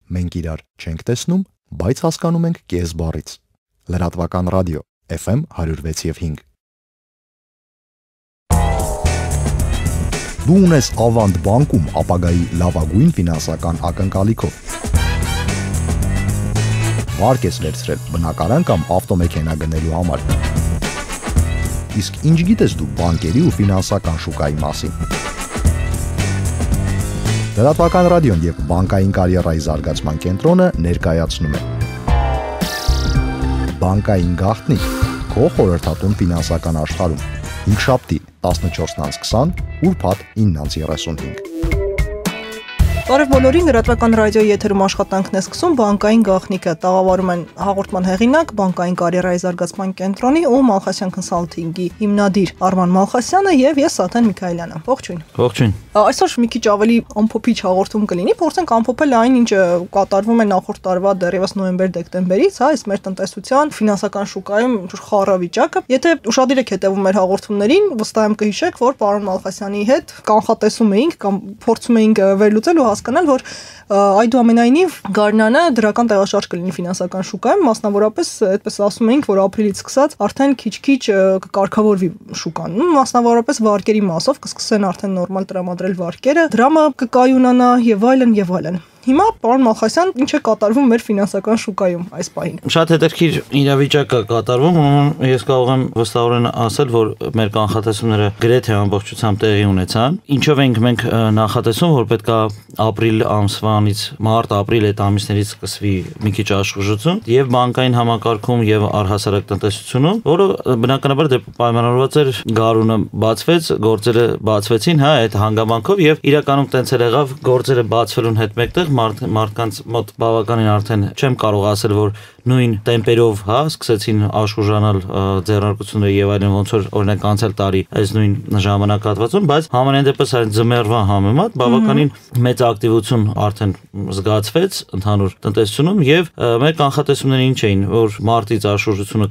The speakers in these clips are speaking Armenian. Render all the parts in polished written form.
Մենք իրար չենք տեսնում, բայց հասկանում ենք կես բառից։ Լրատվական ռադիո FM 106.5 Դու ունես Ավանդ բանկում ապագայի լավագույն ֆինանսական ակնկալիքով։ Վարկ ես վերցրել բնակարան կամ ավտոմեքենա գնելու համար։ Իսկ ինչ գիտես դու բանկերի ու ֆինանսական շուկայի մասին։ Լրատվական ռադիոն և բանկային կարիերայի զարգացման կենտրոնը ներկայացնում է Բանկային գաղտնիք քո խորհրդատուն ֆինանսական աշխարհում։ Հինգշաբթի 14:20, ուրբաթ 9:35։ Բարև բոլորին, լրատվական ռադիոյի եթերում աշխատանքն է սկսում բանկային գաղտնիքը։ Տաղավարում են հաղորդման հեղինակ, բանկային կարիերայի զարգացման կենտրոնի ու Մալխասյան Consulting-ի հիմնադիր Արման Մալխասյանը եւ ես Սաթեն Միքայելյանը։ Ողջույն։ Ողջույն։ Այսօր մի քիչ ավելի ամփոփիչ հաղորդում կլինի, փորձենք ամփոփել այն, ինչ կատարվում է նախորդ տարվա դեռևս նոյեմբեր-դեկտեմբերից, այս մեր տնտեսության ֆինանսական շուկայում խառը վիճակը։ Եթե ուշադիր եք հետևում մեր հաղորդումներին, վստահ եմ կհիշեք, որ պարոն Մալխասյանի հետ կանխատեսում էինք կամ փորձում էինք վերլուծել ու հասկանալ, որ այդուամենայնիվ գարնանը դրական տեղաշարժ կլինի ֆինանսական շուկայում, մասնավորապես այդպես ասում էինք, որ ապրիլից սկսած արդեն քիչ-քիչ կկարգավորվի շուկան, մասնավորապես վարկերի մասով կսկսեն արդեն նորմալ տրամադրել վարկերը, դրամը կկայունանա եւ այլն։ Հիմա պարոն Մալխասյան, ինչ է կատարվում մեր ֆինանսական շուկայում այս պահին։ Շատ հետաքրքիր իրավիճակ է կատարվում, ես կարող եմ վստահորեն ասել, որ մեր կանխատեսումները գրեթե ամբողջությամբ տեղի ունեցան։ Ինչով ենք մենք նախատեսում, որ պետքա ապրիլ ամսվանից մարտ-ապրիլ այդ ամիսներից սկսվի մի քիչ աշխուժություն եւ բանկային համակարգում եւ առհասարակ տնտեսությունում, որը բնականաբար դե պայմանավորված էր գարունը բացվեց, գործերը բացվեցին, այդ հանգամանքով եւ իրականում տենց էլ եղավ, գործերը բացվելուն հետ մեկտեղ մարդկանց մոտ բավականին արդեն չեմ կարող ասել, որ նույն տեմպերով, սկսեցին աշխուժանալ ձեռնարկությունները եւ այլն, ոնց որ օրինակ անցյալ տարի այս նույն ժամանակահատվածում, բայց համենայն դեպս այն ձմեռվա համեմատ բավականին մեծ ակտիվություն արդեն զգացվեց ընդհանուր տնտեսությունում եւ մեր կանխատեսումները ինչ էին, որ մարտից աշխուժությունը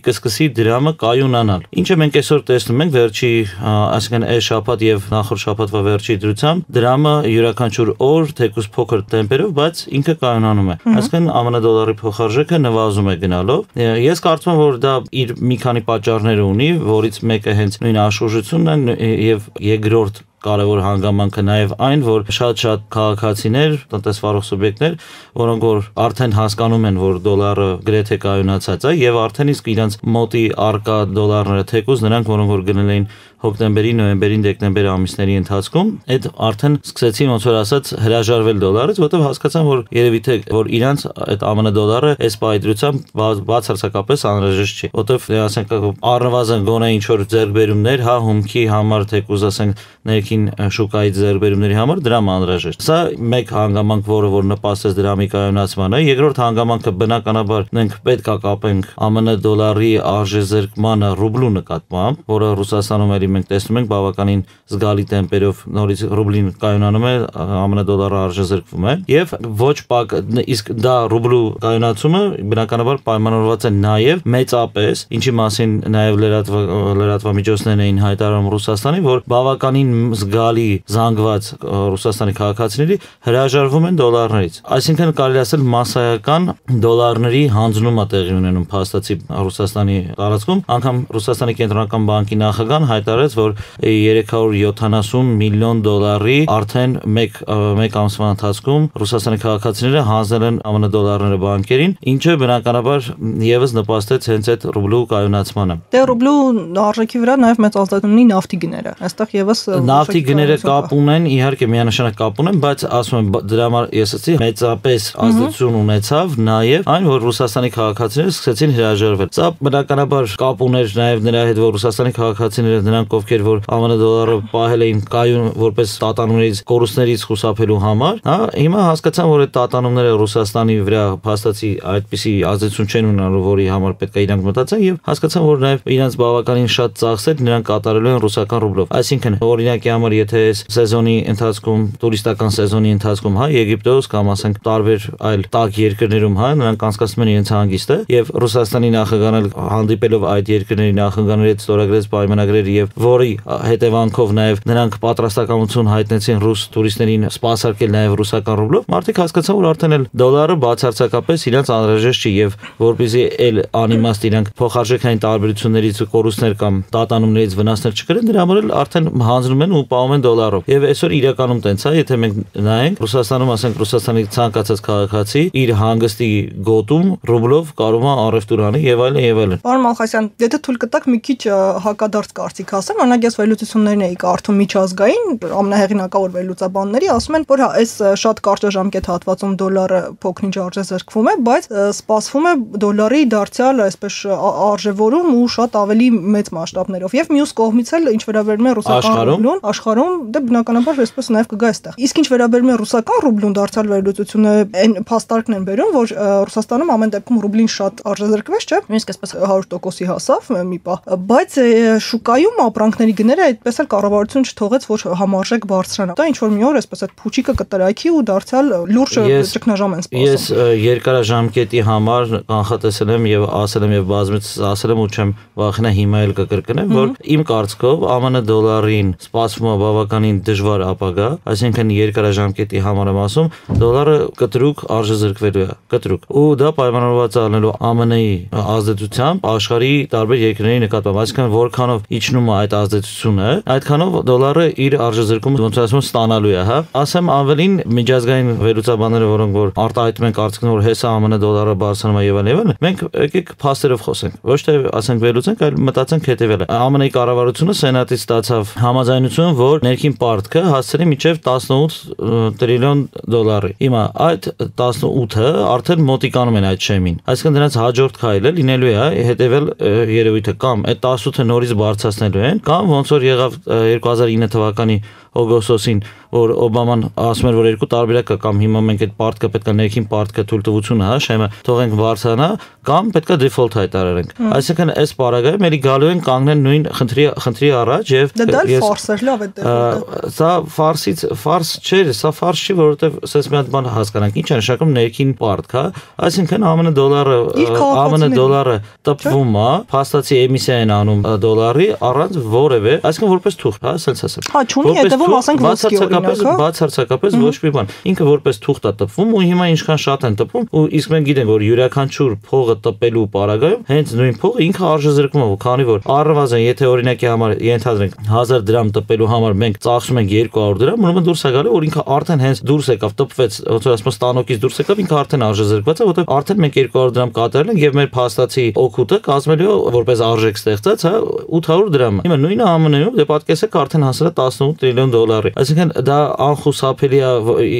կսկսի դրամը կայունանալ։ Ինչը մենք այսօր տեսնում ենք վերջի, այսինքն այս շաբաթ եւ նախորդ շաբաթվա վերջի դրությամբ դրամը յուրաքանչյուր օր թեկուզ փոքր տեմպերով, բայց ինքը կայունանում է։ Այսինքն ԱՄՆ դոլարի փոխարժեքը նվազում է գնալով։ Ես կարծում եմ, որ դա իր մի քանի պատճառներ ունի, որից մեկը հենց նույն աշխուժությունն է եւ երկրորդ կարևոր հանգամանքը նաև այն, որ շատ քաղաքացիներ, տնտեսվարող սուբյեկտներ, որոնք որ արդեն հասկանում են, որ դոլարը գրեթե կայունացած է եւ արդեն իսկ իրենց մոտի արկա դոլարները թեկուզ նրանք, որոնք որ գնել էին հոկտեմբերի, նոյեմբերին, դեկտեմբերի ամիսների ընթացքում, այդ արդեն սկսեցին ոնց որ ասած հրաժարվել դոլարից, որտեղ հասկացան, որ երևի թե որ իրանց այդ ԱՄՆ դոլարը այս պայծրությամբ բացարձակապես անհրաժեշտ չի, որտեղ ասենք առնվազն գոնե ինչ որ ձեռքբերումներ, հումքի համար թեկուզ ասենք ներքին շուկայի ձեռքբերումների համար դրամ անհրաժեշտ։ Սա մեկ հանգամանք, որ նպաստեց դրամի կայունացմանը, երկրորդ հանգամանքը բնականաբար մենք պետք է կապենք ԱՄՆ դոլարի արժեզրկմանը ռուբլու նկատմամբ, որը Ռուսաստանում էլի մենք տեսնում ենք բավականին զգալի տեմպերով նորից ռուբլին կայունանում է, ԱՄՆ դոլարը արժեզրկվում է եւ ոչ պակ, իսկ դա ռուբլու կայունացումը բնականաբար պայմանավորված է նաեւ մեծապես, ինչի մասին նաեւ լրատվամիջոցներն էին հայտարարում Ռուսաստանի, որ բավականին զգալի զանգված Ռուսաստանի քաղաքացիների հրաժարվում են դոլարներից։ Այսինքն կարելի ասել մասսայական դոլարների հանձնում է տեղի ունենում փաստացի Ռուսաստանի տարածքում, անգամ Ռուսաստանի կենտրոնական բանկի նախագահան հայտարարեց, որ 370 միլիոն դոլարի արդեն մեկ ամսվա ընթացքում Ռուսաստանի քաղաքացիները հանձնել են ԱՄՆ դոլարները բանկերին, ինչը բնականաբար եւս նպաստեց հենց այդ ռուբլու կայունացմանը։ Դե ռուբլու արժեքի վրա նաեւ մեծ ազդեցություն ունի նավթի գները։ Այստեղ եւս նավթի գները կապ ունեն, իհարկե միանշանակ կապ ունեն, բայց ասում եմ դրա համար ես ասացի մեծապես ազդեցություն ունեցավ նաեւ այն, որ Ռուսաստանի քաղաքացիները սկսեցին հրաժարվել։ Սա բնականաբար կապ ուներ նաեւ նրա հետ, որ Ռուսաստանի քաղաքացիները նրանք ովքեր որ ԱՄՆ դոլարը պահել էին կայուն որպես տատանումներից, կորուստներից խուսափելու համար, հիմա հասկացան, որ այդ տատանումները Ռուսաստանի վրա փաստացի այդպիսի ազդեցություն չեն ունենալու, որի համար պետք է իրանք մտածեն եւ հասկացան, որ նաեւ իրանք բավականին շատ ծախսեր նրանք կատարելու են ռուսական ռուբլով։ Այսինքն օրինակի համար եթե սեզոնի ընթացքում, տուրիստական սեզոնի ընթացքում, Եգիպտոս կամ ասենք տարբեր այլ տաք երկրներում, նրանք անցկացնում են իրենց հանգիստը եւ Ռուսաստանի նախագահան հանդիպելով այդ երկրների նախագահների հետ ստորագրեց պայմանագրեր եւ որի հետևանքով նաև նրանք պատրաստակամություն հայտնեցին ռուս տուրիստերին սպասարկել նաև ռուսական ռուբլով, մարդիկ հասկացան, որ արդեն էլ դոլարը բացարձակապես իրենց անհրաժեշտ չի եւ որպեսզի էլ անիմաստ իրանք փոխարժեքային տարբերություններից կորուստներ կամ տատանումներից վնասներ չկրեն, դրա համար էլ արդեն հանձնում են ու պահում են դոլարով։ Եվ այսօր իրականում տենց է, եթե մենք նայենք Ռուսաստանում, ասենք Ռուսաստանի ցանկացած քաղաքացի իր հանգստի գոտում ռուբլով կարող է առևտուր անի եւ այլն եւ այլն։ Պարոն Մալխասյան, եթե թույլ կտաք մի քիչ հակադարձ կարծիք ասեմ, օրինակ ես վերլուծություններն էի կարդում միջազգային ամենահեղինակավոր վերլուծաբանների, ասում են, որ այս շատ կարճաժամկետ հատվածում դոլարը փոքրինչ արժե զրկվում է, բայց սպասվում է դոլարի դարձյալ այսպես արժևորում ու շատ ավելի մեծ մասշտաբներով։ Եվ մյուս կողմից էլ ինչ վերաբերում է ռուսական ռուբլուն, աշխարհում դե բնականաբար այսպես նաև կգա այստեղ։ Իսկ ինչ վերաբերում է ռուսական ռուբլուն, դարձյալ վերլուծությունը այն փաստարկն են բերում, որ Ռուսաստանում ամեն դեպքում ռուբլին շատ արժեզրկվեց, չէ՞։ Նույնիսկ այսպես 100%-ի հասավ մի պահ, բայց շուկայում ապրանքների գները այդպես էլ կառավարությունը չթողեց, որ համարժեք բարձրանա։ Դա ինչ որ մի օր այսպես այդ փուչիկը կտրայքի ու դարձյալ լուրջ ճգնաժամ են սպասում։ Ես երկարաժամկետի համար կանխատեսել եմ եւ ասել եմ եւ բազմից ասել եմ ու չեմ վախենա հիմա էլ կկրկնեմ, որ իմ կարծիքով ԱՄՆ դոլարին սպասվում է բավականին դժվար ապագա, այսինքն երկարաժամկետի համար եմ ասում, դոլարը կտրուկ արժեզրկվելու է, կտրուկ։ Ու դա պայմանավորված է ալնելու ԱՄՆ-ի ազդեցությամբ աշխարհի տարբեր երկրների նկատմամբ, այսինքն որքանով իջնում է այդ ազդեցությունը, այդքանով դոլարը իր արժեզրկումը ոնց ասում ստանալու է, հա։ Ասեմ ավելին միջազգային վերլուծաբանները, որոնք որ արտահայտում են կարծիքն, որ հեսա ԱՄՆ դոլարը բարձրանում է եւ այլն, մենք եկեք փաստերով խոսենք։ Ոչ թե ասենք վերլուծենք, այլ մտածենք հետեւելը։ ԱՄՆ-ի կառավարությունը սենատից ստացավ համաձայնություն, որ ներքին պարտքը հասցնի մինչեւ 18 տրիլիոն դոլարի։ Հիմա այդ 18-ը արդեն մոտիկանում են այդ շեմին։ Այսինքն դրանց հաջորդ քայլը լինելու է հետեւել երևույթը կամ այդ 18-ը նորից բարձրացնելու են, կամ ոնց որ եղավ 2009 թվականի օգոստոսին, որ Օբաման ասում էր, որ երկու տարբերակ կա, կամ հիմա մենք այդ պարտքը պետք է ներքին պարտքը թույլտվությունը, հա, շեմը թողենք բարձրանա, կամ պետք է default հայտարարենք։ Այսինքն այս պարագայում էլի գալու են կանգնեն նույն խնդրի առաջ եւ դա ֆարսեր լավ է default-ը։ Սա ֆարս չէ, սա ֆարս չի, որովհետեւ ասես մի հատ բան հասկանանք, ինչ է նշանակում ներքին պարտք, հա։ Այսինքն ԱՄՆ դոլարը տպվում է, փաստացի էմիսիա են անում դոլարի առանց որևէ, այսինքն որպես թուղթ, հա, ասենց ասեմ։ Հա, չունի հետևում ասենք ոսկի օրինակ, բացարձակապես ոչ մի բան։ Ինքը որպես թուղթ է տպվում ու հիմա ինչքան շատ են տպվում ու իսկ մենք գիտենք, որ յուրաքանչյուր փողը տպելու պարագայում հենց նույն փողը ինքը արժեզրկվում է, քանի որ առնվազն եթե օրինակի համար ենթադրենք 1000 դրամ տպելու համար մենք ծախսում ենք 200 դրամ, ուրեմն դուրս է գալու, որ ինքը արդեն հենց դուրս եկավ, տպվեց, ոնց որ ասում ստանոկից դուրս եկավ, ինքը արդեն արժեզրկված է, որովհետև արդեն մենք 200 դրամ կատարել ենք եւ մեր փաստացի օգուտը կազմելու է որպես արժեք ստեղծած, հա, 800 դրամ։ Հիմա նույնը ԱՄՆ-ում դե պատկեսեք արդեն հասել է 18 տրիլիոն դոլարի։ Այսինքն դա անխուսափելի է,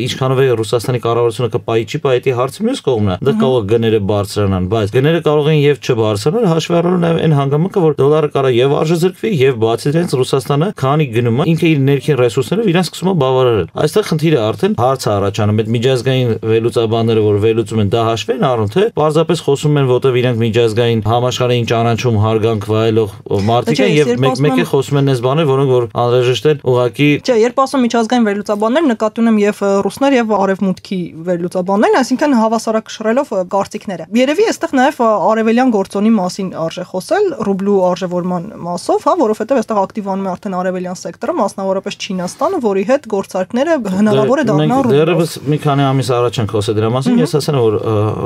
ինչքանով է Ռուսաստանի կառավարությունը կպայի չի պայի հարցը մյուս կողմն է։ Դա կարող է գները բարձրանան, բայց գները կարող են եւ չբարձրանալ, հաշվի առնելով նաեւ այն հանգամանքը, որ դոլարը կարող է եւ արժեզրկվի եւ բացի դրանից Ռուսաստանը քանի գնում է, ինքը իր ներքին ռեսուրսներով իրեն սկսում է բավարարել։ Այստեղ խնդիրը արդեն հարց է առաջանում, այդ միջազգային վերլուծաբանները, որ վերլուծում են, դա հաշվի են առնում, թե պարզապես խոսում են, որտեղ իրենք միջազգային համաշխարհային ճանաչում հարգանք վայելող մարդիկ են եւ մեկ է խոսում են այս բաները, որոնք որ անհրաժեշտ են ուղղակի։ Չէ, երբ ասում միջազգային վերլուծաբաններ, նկատի ունեմ եւ ռուսներ եւ արևմուտքի վերլուծաբաններն, այսինքն հավասարակշռելով կարծիքները։ Երևի այստեղ նաեւ արևելյան գործոնի մասին արժե խոսել, ռուբլու արժևորման մասով, հա, որովհետեւ այստեղ ակտիվանում է արդեն արևելյան սեկտորը, մասնավորապես Չինաստանը, որի հետ գործարքները հնարավոր է դառնան ռուբլով։ Դեռևս մի քանի ամիս առաջ ենք խոսել դրա մասին, ես ասել եմ, որ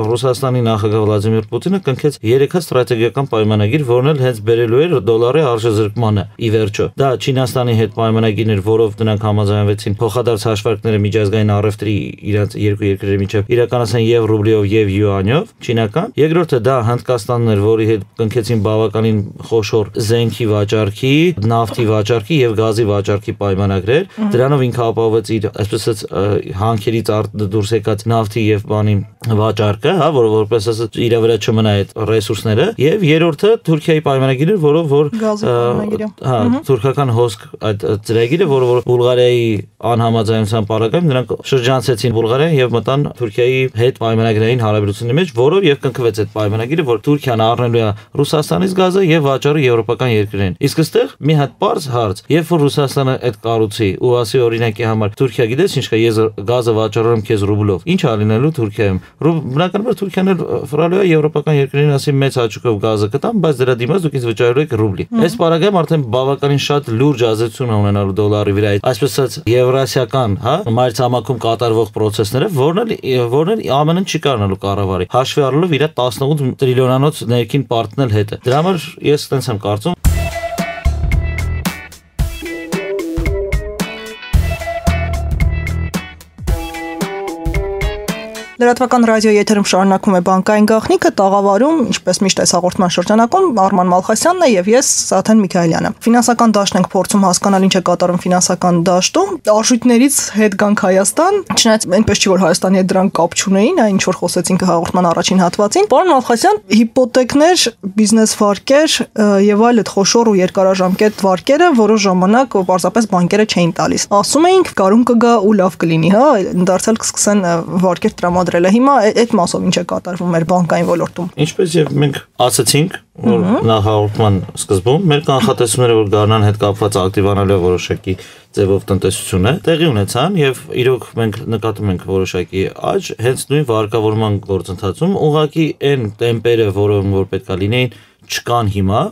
Ռուսաստանի նախագահ Վլադիմիր Պուտինը կնքեց 3 ստրատեգիական պայմանագիր, որն էլ հենց բերելու էր դոլարի արժեզրկմանը ի վերջո։ Դա Չինաստանի հետ պայմանագիրն էր, որով դրանք համաձայնվեցին փոխադարձ հաշվարկները միջազգային առևտրի իրենց երկու երկրների միջև իրականացան եւ ռուբլիով եւ յուանյով չինական։ Երկրորդը դա Հնդկաստանն էր, որի հետ կնքեցին բավականին խոշոր զենքի վաճառքի, նավթի վաճառքի եւ գազի վաճառքի պայմանագրեր։ Դրանով ինքը ապահովեց իր այսպես հանքերից դուրս եկած նավթի եւ բանի վաճառքը, հա, որպես ասած իր վրա չմնա այդ ռեսուրսները։ Եվ երրորդը Թուրքիայի պայմանագիրը, որով որ հա, թուրքական հոսք այդ ծրագիրը, որը որ Բուլղարիայի անհամաձայնության պարագայում նրանք շրջանցեցին Բուլղարիան եւ մտան Թուրքիայի հետ պայմանագրային հարաբերությունների մեջ, որով եւ կնքվեց այդ պայմանագիրը, որ Թուրքիան առնելու է Ռուսաստանից գազը եւ վաճառը եվրոպական երկրներին։ Իսկ այստեղ մի հատ պարզ հարց, երբ որ Ռուսաստանը այդ կառույցի ու ասի օրինակի համար Թուրքիա գիտես ինչ կա, ես գազը վաճառում քեզ ռուբլով, ինչ ա լինելու Թուրքիայում, Բնականաբար Թուրքիան ֆրալոյա եվրոպական երկրներին ասի մեծ հաճույքով գազը կտան, բայց դրա դիմաց դուք ինձ վճարելու եք ռուբլի։ Այս պարագայում արդեն բավականին շատ լուրջ ազդեցություն ունենալու դոլարի վրա, այսպես ասած եվրասիական, մայրցամաքում կատարվող process-ները, որն էլ ԱՄՆ-ն չի կարողանալու կառավարի, հաշվի առնելով իր 18 տրիլիոնանոց ներքին պարտնել հետը։ Դրա համար ես այդպես եմ կարծում։ Լրատվական ռադիոյի եթերում շարունակվում է բանկային գաղտնիքը, տաղավարում, ինչպես միշտ այս հաղորդման շրջանակում Արման Մալխասյանն է եւ ես Սաթեն Միքայելյանը։ Ֆինանսական դաշտն ենք փորձում հասկանալ ինչ է կատարում ֆինանսական դաշտում, արժույթներից հետ գանք Հայաստան, չնայած այնպես չի որ Հայաստանի հետ դրանք կապ չունեին, այն ինչ որ խոսեցինք հաղորդման առաջին հատվածին։ Պարոն Մալխասյան, հիպոթեքներ, բիզնես վարկեր եւ այլ այդ խոշոր ու երկարաժամկետ վարկերը որոշ ժամանակ պարզապես բանկերը չէին տալիս։ Ասում էինք գարուն կգա ու լավ կլինի, դարձյալ կսկսեն վարկեր տրամադրել։ Հիմա այդ մասով ինչ է կատարվում մեր բանկային ոլորտում։ Ինչպես եւ մենք ասացինք, որ նախահաղորդման սկզբում մեր կանխատեսումները որ գարնան հետ կապված ակտիվանալու որոշակի ձևով տնտեսությունը տեղի ունեցան եւ իրոք մենք նկատում ենք որոշակի աճ հենց նույն վարկավորման գործընթացում ուղղակի այն տեմպերը, որ պետքա լինեին, չկան հիմա,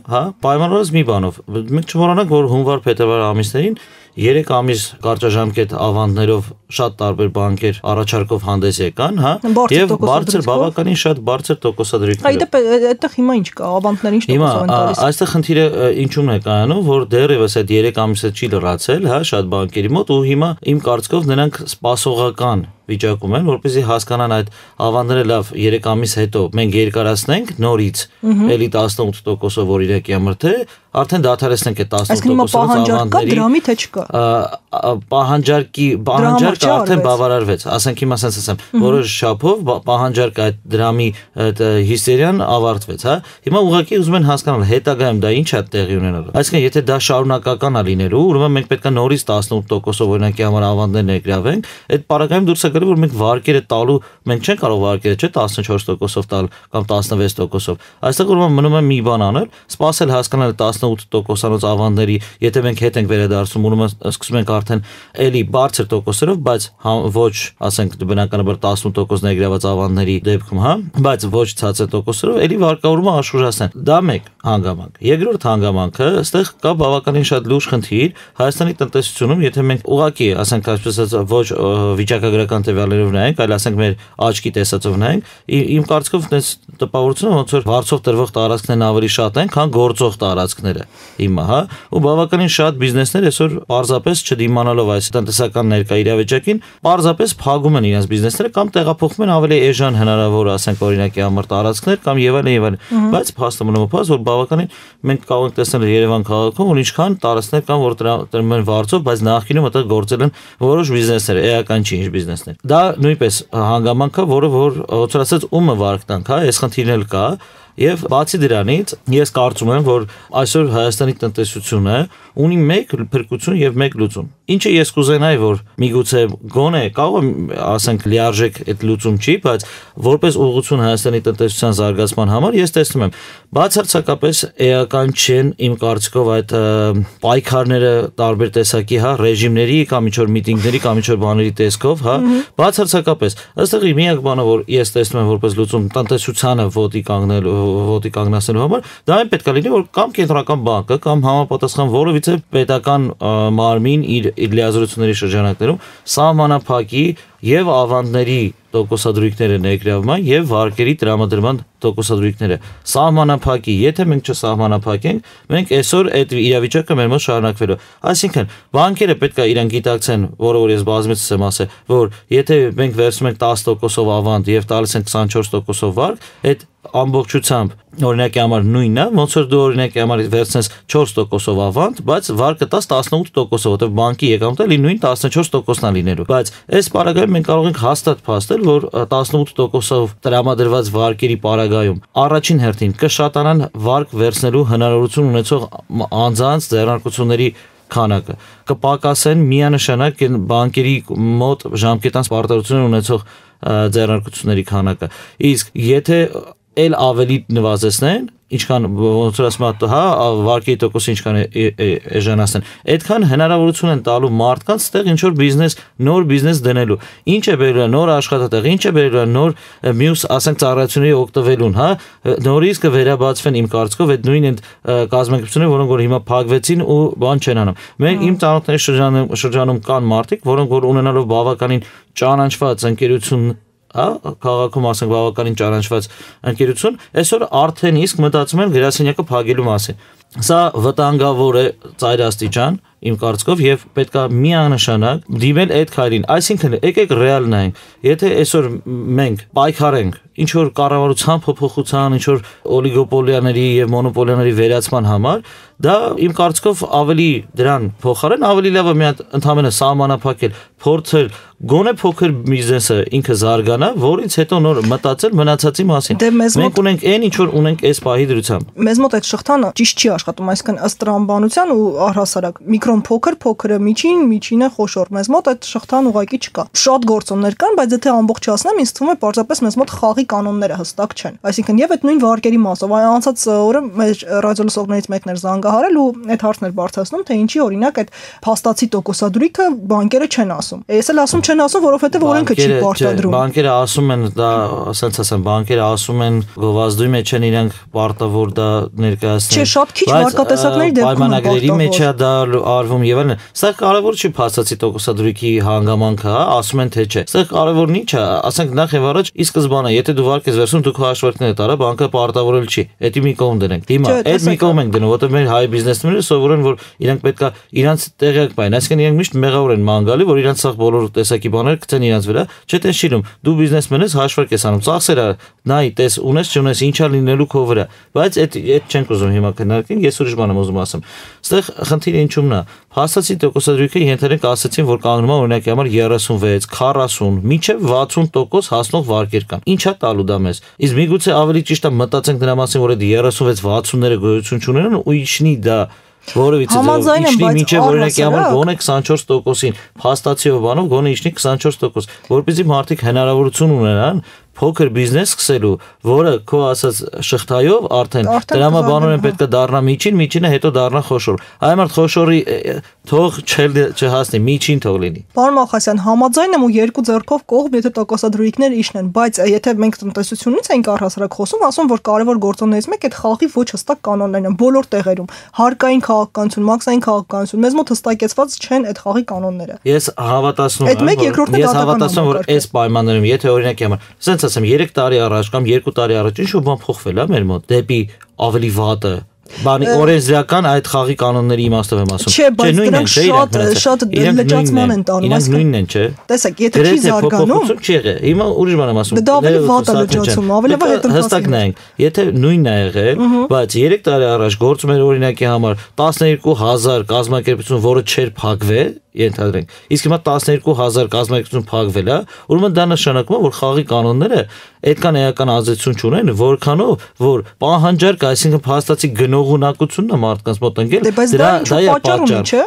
պայմանավորված մի բանով։ Մենք չմոռանանք, որ հունվար-փետրվար ամիսներին 3 ամիս կարճաժամկետ ավանդներով շատ տարբեր բանկեր առաջարկով հանդես եկան, եւ բավականին շատ բարձր տոկոսադրույքներով։ Այդտեղ այդտեղ հիմա ինչ կա, ավանդները ինչ տոկոսով են տալիս։ Այստեղ խնդիրը ինչու՞մն է կայանում, որ դեռևս այդ 3 ամիսը չի լրացել, շատ բանկերի մոտ ու հիմա իմ կարծիքով նրանք սպասողական վիճակում են, որպեսզի հասկանան այդ ավանդները լավ 3 ամիս հետո մենք երկարացնենք նորից էլի 18%-ով օրինակի համար թե արդեն դադարեցնենք այդ 18%-ով ավանդների դրամի թե չկա։ Պահանջարկը արդեն բավարարվեց, ասենք հիմա ասենց ասեմ, որոշ չափով պահանջարկը այդ դրամի հիստերիան ավարտվեց, Հիմա ուղղակի ուզում են հասկանալ հետագայում դա ինչ է տեղի ունենալու։ Այսինքն եթե դա շարունակական է լինելու, ուրեմն մենք պետք է նորից 18%-ով օրինակի համար ավանդներ ներգրավենք, այդ պարագայում դուրս որ մենք վարկերը տալու, մենք չենք կարող վարկերը, չէ, 14%-ով տալ կամ 16%-ով։ Այստեղ ուրեմն մնում է մի բան անել, սպասել հասկանալ 18%-անոց ավանդների, եթե մենք հետ ենք վերադարձում, ուրեմն սկսում ենք արդեն էլի բարձր տոկոսերով, բայց ոչ, ասենք բնականաբար 18% ներգրաված ավանդների դեպքում, բայց ոչ ցածր տոկոսերով, էլի վարկավորումը աշխուժացնեն։ Դա մեկ հանգամանք։ Երկրորդ հանգամանքը, այստեղ կա բավականին շատ լուրջ խնդիր Հայաստանի տնտեսությունում, եթե մենք ուղղակի, ասենք այսպես ոչ վիճակագրական տվյալներով նայենք, այլ ասենք մեր աչքի տեսածով նայենք, իմ կարծիքով այնպես տպավորությունը ոնց որ վարձով տրվող տարածքներն ավելի շատ են, քան գործող տարածքները հիմա, ու բավականին շատ բիզնեսներ այսօր պարզապես չդիմանալով այս տնտեսական ներկա իրավիճակին, պարզապես փակում են իրենց բիզնեսները կամ տեղափոխում են ավելի էժան հնարավոր, ասենք օրինակի համար տարածքներ կամ եւ այլն, բայց փաստը մնում է փաստ, որ բավականին մենք կարող ենք տեսնել Երևան քաղաքում, որ ինչքան տարածքներ կան, որ տրվում են վարձով, բայց նախկինում այդտեղ գործել են որոշ բիզնեսներ, էական չի ինչ բիզնեսներ։ Դա նույնպես հանգամանք է, որը որ ոնց ասած ումը վարկ տանք, այս խնդիրն էլ կա, եւ բացի դրանից ես կարծում եմ, որ այսօր Հայաստանի տնտեսությունը ունի մեկ փրկություն եւ մեկ լուծում։ Ինչը ես կուզենայի, որ միգուցե գոնե կարող եմ ասենք լիարժեք այդ լուծում չի, բայց որպես ուղղություն Հայաստանի տնտեսության զարգացման համար ես տեսնում եմ բացարձակապես էական չեն իմ կարծիքով այդ պայքարները տարբեր տեսակի, ռեժիմների կամ ինչ-որ միտինգների կամ ինչ-որ բաների տեսքով, բացարձակապես այստեղ միակ բանը, որ ես տեսնում եմ որպես լուծում տնտեսությանը ոտի կանգնեցնելու համար, դա այն պետք է լինի, որ կամ կենտրոնական բանկը կամ համապատասխան որևիցե պետական մարմին իր լիազորությունների շրջանակներում սահմանափակի եւ ավանդների տոկոսադրույքները ներգրավման եւ վարկերի տրամադրման տոկոսադրույքները սահմանափակի, եթե մենք չսահմանափակենք, մենք այսօր այդ իրավիճակը մեր մոտ շարունակվելու։ Այսինքն, բանկերը պետք է իրեն գիտակցեն, որը որ ես բազմիցս եմ ասել, որ եթե մենք վերցնում ենք 10%-ով ավանդ եւ տալիս ենք 24%-ով վարկ, այդ ամբողջությամբ օրինակի համար նույնն է, ոնց որ դու օրինակի համար վերցնես 4%-ով ավանդ, բայց վարկը տաս 18%-ով, որտեղ բանկի եկամուտը նույն 14%-ն է լինելու։ Բայց այս պարագայում մենք կարող ենք հաստատ փաստել, որ 18%-ով տրամադրված վարկերի պարագայում առաջին հերթին կշատանան վարկ վերցնելու հնարավորություն ունեցող անձանց ձեռնարկությունների քանակը, կպակասեն միանշանակ բանկերի մոտ ժամկետանց պարտավորություն ունեցող ձեռնարկությունների քանակը։ Իսկ եթե էլ ավելի նվազեցնեն, ինչքան ոնց որ ասում եմ, հա, վարկի տոկոսը ինչքան էժանացնեն։ Այդքան հնարավորություն են տալու մարդկանց այդտեղ ինչ որ բիզնես, նոր բիզնես դնելու։ Ինչ է բերելու նոր աշխատատեղ, ինչ է բերելու նոր մյուս, ասենք, ծառայությունների օգտվելուն, հա, նորից կվերաբացվեն իմ կարծիքով այդ նույն կազմակերպությունները, որոնք որ հիմա փակվեցին ու բան չեն անում։ Մենք իմ ծանոթների շրջանում կան մարդիկ, որոնք որ ունենալով բավականին ճանաչված ընկերություն, հա, քաղաքում ասենք բավականին ճանաչված ընկերություն, այսօր արդեն իսկ մտածում են գրասենյակը փակելու մասին։ Սա վտանգավոր է ծայրաստիճան իմ կարծիքով եւ պետքա միանշանակ դիմել այդ քայլին, այսինքն եկեք ռեալ նայենք, եթե այսօր մենք պայքարենք ինչ որ կառավարության փոփոխության, ինչ որ օլիգոպոլիաների եւ մոնոպոլիաների վերացման համար, դա իմ կարծիքով ավելի դրան փոխարեն ավելի լավ է մի հատ ընդհանրապես սահմանափակել, փորձել գոնե փոքր բիզնեսը ինքը զարգանա, որից հետո նոր մտածել մնացածի մասին։ Մենք ունենք այն ինչ որ ունենք այս պահի դրությամբ։ Մեզ մոտ այդ շղթան ճիշտ չի աշխատում, այսինքն ըստ տրամաբանության ու առհասարակ միկրոն փոքր, փոքրը միջին, միջինը խոշոր։ Մեզ մոտ այդ շղթան ուղղակի չկա։ Շատ գործոններ կան, բայց եթե ամբողջացնեմ, ինձ թվում է պարզապես մեզ մոտ խաղի կանոնները հստակ չեն։ Այսինքն եւ այդ նույն վարկերի մասով անցած օրը մեր ռադիոլսողներից մեկն էր զանգահարել ու այդ հարցն էր բարձրացնում, թե ինչի օրինակ այդ փաստացի տոկոսադրույքը բանկերը չեն ասում։ Ես էլ ասում չեն ասում, որովհետեւ օրենքը չի պարտադրում։ Բանկերը ասում են, դա ասենց ասեմ, բանկերը ասում են գովազդի մեջ են իրենք պարտավոր դա ներկայացնել։ Չէ, շատ քիչ վարկատեսակների դեպքում պայմանագրերի մեջ է դա արվում եւ այլն։ Սա կարևոր չի փաստացի տոկոսադրույքի հանգամանքը, հա, ասում են թե չէ։ Սա կարևորն ինչ է, ասենք նախ եւ առաջ ի սկզբանե, եթե դու վարկ ես վերցնում, դու քո հաշվարկները տարա, բանկը պարտավորել չի։ Էդի մի կողմ դնենք։ Հիմա այդ մի կողմ ենք դնում, որտեղ մեր հայ բիզնեսմենները սովորեն, որ իրանք պետքա իրանք տեղյակ բան, այսինքն իրանք միշտ մեղավոր են ման գալի, որ իրանք սա բոլոր տեսակի բաներ գցեն իրանք վրա, չէ՞ թե շիլում։ Դու բիզնեսմեն ես, հաշվարկ ես անում, ծախսերը նայ, տես, ունես, չունես, ինչա լինելու քո վրա։ Բայց այդ չենք ուզում հիմա քննարկենք, ես ուրիշ բան եմ ուզում ասեմ։ Այստեղ խնդիրը ինչումն է։ Փաստացի տոկոսադրույքը ենթադրենք ասացին, որ կանգնում է օրինակի համար 36, 40, մինչև 60% հասնող վարկեր կան։ Ինչա տալու դա մեզ։ Իսկ միգուցե ավելի ճիշտ է մտածենք դրա մասին, որ այդ 36-60-ները գոյություն չունենան ու իջնի դա որովհետեւ իջնի մինչև օրինակի համար գոնե 24%-ին փաստացիով բանով գոնե իջնի 24%, որպեսզի մարդիկ հնարավորություն ունենան փոքր բիզնես սկսելու, որը քո ասած շղթայով արդեն տրամաբանորեն պետք է դառնա միջին, միջինը հետո դառնա խոշոր։ Այմարդ խոշորի թող չհասնի, միջին թող լինի։ Պարոն Մոխասյան, համաձայն եմ ու երկու ձեռքով կողմ, եթե տոկոսադրույքները իջնեն, բայց եթե մենք տնտեսությունից ենք առհասարակ խոսում, ասում որ կարևոր գործոններից մեկը այդ խաղի ոչ հստակ կանոններն են բոլոր տեղերում։ Հարկային քաղաքականություն, մաքսային քաղաքականություն, մեզ մոտ հստակեցված չեն այդ խաղի կանոնները։ Ես հավատացնում եմ, որ այս պայմաններում, եթե օրինակի համար, ասեմ 3 տարի առաջ կամ 2 տարի առաջ ինչ-որ բան փոխվել է մեր մոտ դեպի ավելի վատը բանի օրենսդրական այդ խաղի կանոնների իմաստով եմ ասում։ Չէ, բայց դրանք շատ լճացման են տանում, այսինքն նույնն են, չէ։ Տեսեք, եթե չի զարգանում, չի եղել։ Հիմա ուրիշ բան եմ ասում։ Դա ավելի վատ է լճացում, ավելի վատ է հստակ նայենք, եթե նույնն է եղել, բայց 3 տարի առաջ գործում էր օրինակի համար 12000 կազմակերպություն, որը չէր փակվել, ենթադրենք։ Իսկ հիմա 12000 կազմակերպություն փակվել է, ուրեմն դա նշանակում է, որ խաղի կանոնները այդքան էական ազդեցություն չունեն, որքանով որ պահանջարկ, այսինքն փաստացի գնողունակությունն է մարդկանց մոտ ընկել, դա է պատճառը։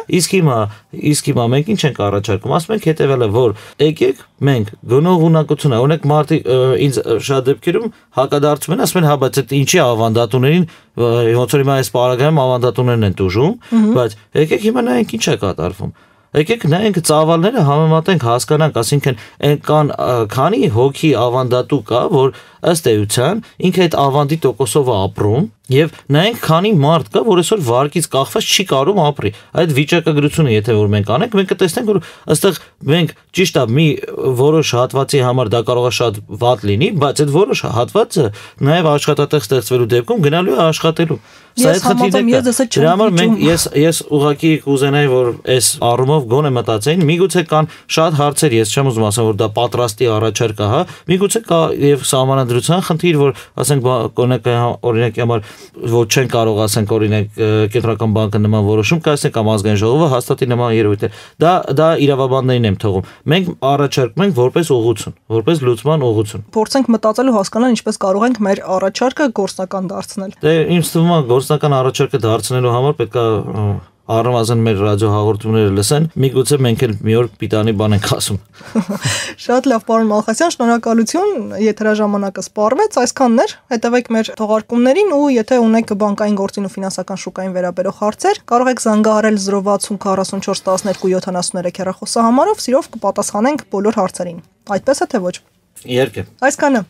Իսկ հիմա մենք ինչ ենք առաջարկում, ասում ենք հետևելը, որ եկեք մենք գնողունակությունը, օրինակ մարդիկ ինձ շատ դեպքերում հակադարձում են, ասում են, հա, բայց այդ ինչի ավանդատուներին, ոնց որ հիմա այս պարագայում ավանդատուներն են տուժում, բայց եկեք հիմա նայենք ինչ է կատարվում։ Եկեք նայենք ծավալները համեմատենք, հասկանանք, ասինքն կան քանի հոգի ավանդատու կա, որ ըստ էության ինքը այդ ավանդի տոկոսով է ապրում եւ նայենք քանի մարդ կա, որ այսօր վարկից կախված չի կարող ապրի։ Այդ վիճակագրությունը եթե որ մենք անենք, մենք կտեսնենք, որ ըստեղ մենք ճիշտ է մի որոշ հատվածի համար դա կարող է շատ վատ լինի, բայց այդ որոշ հատվածը նաեւ աշխատատեղ ստեղծվելու դեպքում գնալու է աշխատելու։ Սա այդ խնդիրն է։ Դրա համար մենք ես ուղղակի կուզենայի, որ այս առումով գոնե մտածեին, միգուցե կան շատ հարցեր, ես չեմ ուզում ասեմ, որ դա պատրաստի առաջարկ է, հա, միգուցե կա եւ սահմանադրության խնդիր, որ ասենք օրինակի համար որ չեն կարող ասենք օրինակ կենտրոնական բանկը նման որոշում կայացնի կամ ազգային ժողովը հաստատի նման երևույթներ։ Դա իրավաբաններին եմ թողում։ Մենք առաջարկում ենք որպես ուղղություն, որպես լուծման ուղղություն։ Փորձենք մտածել ու հասկանալ ինչպես կարող ենք մեր առաջարկը գործնական դարձնել։ Դե ինձ թվում է գործնական առաջարկը դարձնելու համար պետք է առնվազն մեր ռադիոհաղորդումները լսեն, միգուցե մենք էլ մի օր պիտանի բան ենք ասում։ Շատ լավ, պարոն Մալխասյան, շնորհակալություն, եթերաժամանակը սպառվեց, այսքանն էր։ Հետևեք մեր թողարկումներին ու եթե ունեք բանկային գործին ու ֆինանսական շուկային վերաբերող հարցեր, կարող եք զանգահարել 060 44 12 73 հեռախոսահամարով, սիրով կպատասխանենք բոլոր հարցերին։ Այդպես է թե ոչ։ Իհարկե։ Այսքանը